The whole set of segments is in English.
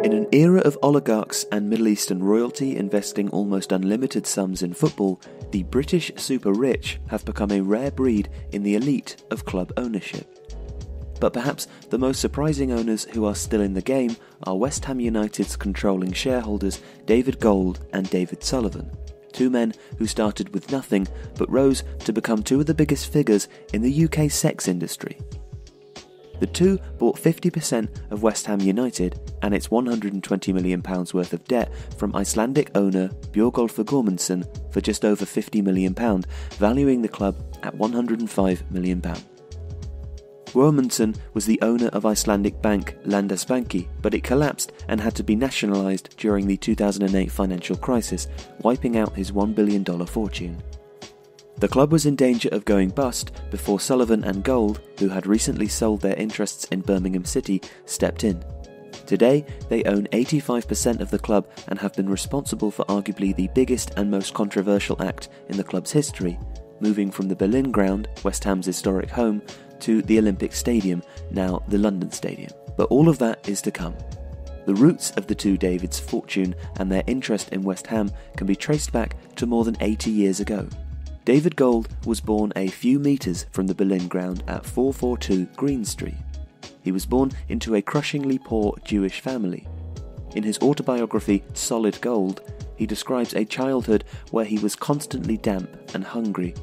In an era of oligarchs and Middle Eastern royalty investing almost unlimited sums in football, the British super rich have become a rare breed in the elite of club ownership. But perhaps the most surprising owners who are still in the game are West Ham United's controlling shareholders David Gold and David Sullivan, two men who started with nothing but rose to become two of the biggest figures in the UK sex industry. The two bought 50% of West Ham United and its £120 million worth of debt from Icelandic owner Björgólfur Sigurmundsson for just over £50 million, valuing the club at £105 million. Sigurmundsson was the owner of Icelandic bank Landsbanki, but it collapsed and had to be nationalised during the 2008 financial crisis, wiping out his $1 billion fortune. The club was in danger of going bust before Sullivan and Gold, who had recently sold their interests in Birmingham City, stepped in. Today, they own 85% of the club and have been responsible for arguably the biggest and most controversial act in the club's history, moving from the Boleyn Ground, West Ham's historic home, to the Olympic Stadium, now the London Stadium. But all of that is to come. The roots of the two Davids' fortune and their interest in West Ham can be traced back to more than 80 years ago. David Gold was born a few metres from the Boleyn Ground at 442 Green Street. He was born into a crushingly poor Jewish family. In his autobiography Solid Gold, he describes a childhood where he was constantly damp and hungry.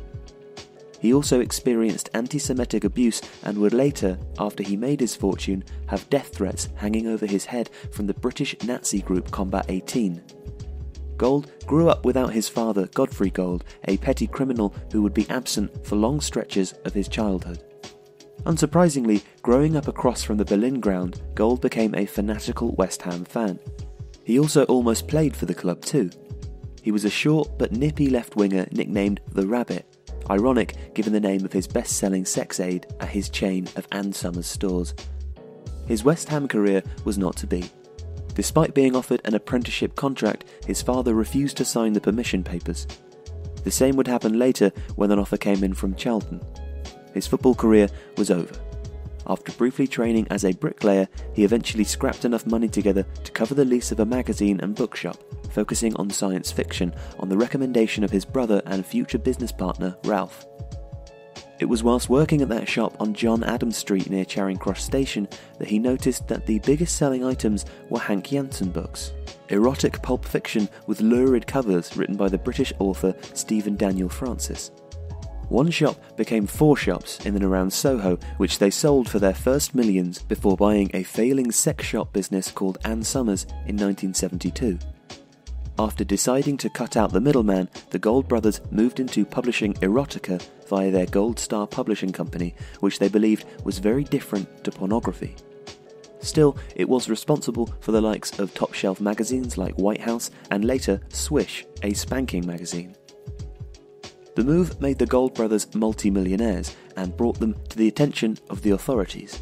He also experienced anti-Semitic abuse and would later, after he made his fortune, have death threats hanging over his head from the British Nazi group Combat 18. Gold grew up without his father, Godfrey Gold, a petty criminal who would be absent for long stretches of his childhood. Unsurprisingly, growing up across from the Boleyn Ground, Gold became a fanatical West Ham fan. He also almost played for the club too. He was a short but nippy left-winger nicknamed The Rabbit, ironic given the name of his best-selling sex aid at his chain of Ann Summers stores. His West Ham career was not to be. Despite being offered an apprenticeship contract, his father refused to sign the permission papers. The same would happen later when an offer came in from Charlton. His football career was over. After briefly training as a bricklayer, he eventually scrapped enough money together to cover the lease of a magazine and bookshop, focusing on science fiction on the recommendation of his brother and future business partner, Ralph. It was whilst working at that shop on John Adams Street near Charing Cross Station that he noticed that the biggest selling items were Hank Janssen books, erotic pulp fiction with lurid covers written by the British author Stephen Daniel Francis. One shop became 4 shops in and around Soho, which they sold for their first millions before buying a failing sex shop business called Ann Summers in 1972. After deciding to cut out the middleman, the Gold brothers moved into publishing erotica via their Gold Star publishing company, which they believed was very different to pornography. Still, it was responsible for the likes of top-shelf magazines like White House and later Swish, a spanking magazine. The move made the Gold brothers multi-millionaires and brought them to the attention of the authorities.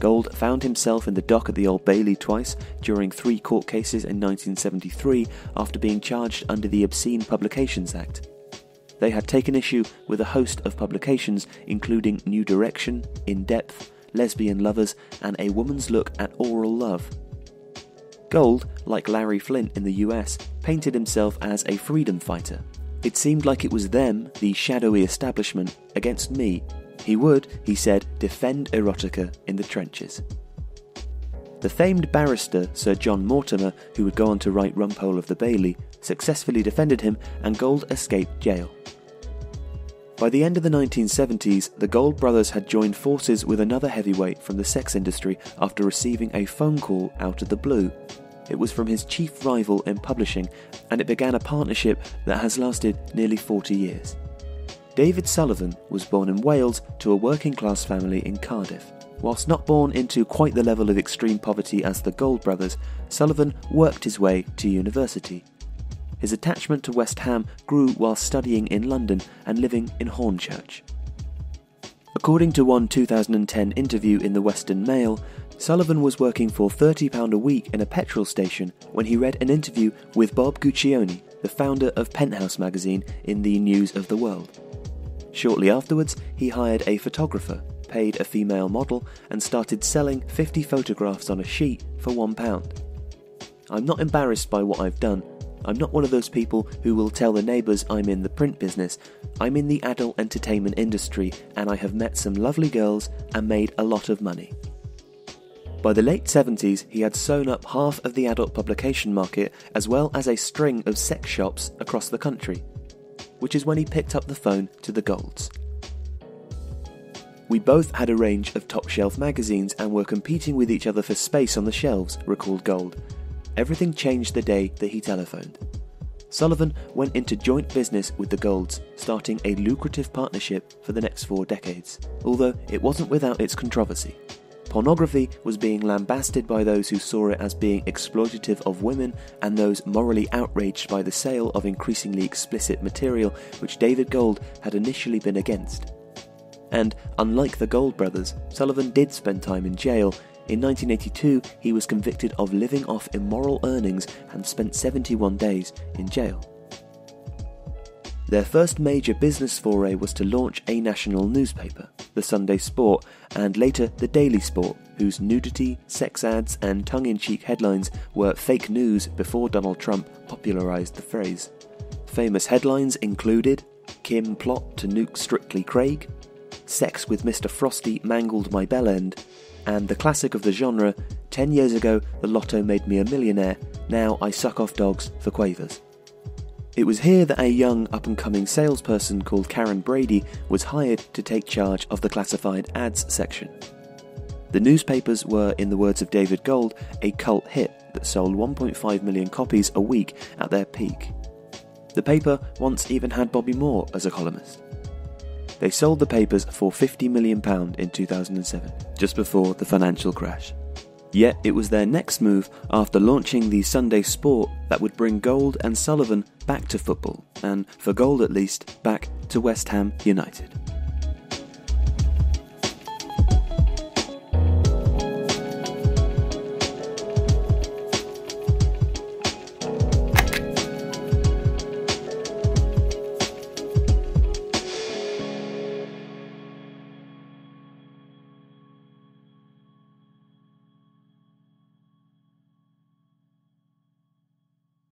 Gold found himself in the dock at the Old Bailey twice during 3 court cases in 1973 after being charged under the Obscene Publications Act. They had taken issue with a host of publications including New Direction, In Depth, Lesbian Lovers and A Woman's Look at Oral Love. Gold, like Larry Flynt in the US, painted himself as a freedom fighter. It seemed like it was them, the shadowy establishment, against me. He would, he said, defend erotica in the trenches. The famed barrister Sir John Mortimer, who would go on to write Rumpole of the Bailey, successfully defended him and Gold escaped jail. By the end of the 1970s, the Gold brothers had joined forces with another heavyweight from the sex industry after receiving a phone call out of the blue. It was from his chief rival in publishing, and it began a partnership that has lasted nearly 40 years. David Sullivan was born in Wales to a working-class family in Cardiff. Whilst not born into quite the level of extreme poverty as the Gold brothers, Sullivan worked his way to university. His attachment to West Ham grew while studying in London and living in Hornchurch. According to one 2010 interview in the Western Mail, Sullivan was working for £30 a week in a petrol station when he read an interview with Bob Guccione, the founder of Penthouse magazine, in the News of the World. Shortly afterwards, he hired a photographer, paid a female model, and started selling 50 photographs on a sheet for £1. I'm not embarrassed by what I've done. I'm not one of those people who will tell the neighbours I'm in the print business. I'm in the adult entertainment industry, and I have met some lovely girls and made a lot of money. By the late 70s, he had sewn up half of the adult publication market as well as a string of sex shops across the country, which is when he picked up the phone to the Golds. We both had a range of top-shelf magazines and were competing with each other for space on the shelves, recalled Gold. Everything changed the day that he telephoned. Sullivan went into joint business with the Golds, starting a lucrative partnership for the next 4 decades, although it wasn't without its controversy. Pornography was being lambasted by those who saw it as being exploitative of women and those morally outraged by the sale of increasingly explicit material, which David Gold had initially been against. And, unlike the Gold brothers, Sullivan did spend time in jail. In 1982, he was convicted of living off immoral earnings and spent 71 days in jail. Their first major business foray was to launch a national newspaper, the Sunday Sport, and later the Daily Sport, whose nudity, sex ads, and tongue-in-cheek headlines were fake news before Donald Trump popularised the phrase. Famous headlines included Kim plot to nuke Strictly Craig, Sex with Mr. Frosty mangled my bell end, and the classic of the genre, 10 years ago the lotto made me a millionaire, now I suck off dogs for quavers. It was here that a young up-and-coming salesperson called Karen Brady was hired to take charge of the classified ads section. The newspapers were, in the words of David Gold, a cult hit that sold 1.5 million copies a week at their peak. The paper once even had Bobby Moore as a columnist. They sold the papers for £50 million in 2007, just before the financial crash. Yet it was their next move after launching the Sunday Sport that would bring Gold and Sullivan back to football, and for Gold at least, back to West Ham United.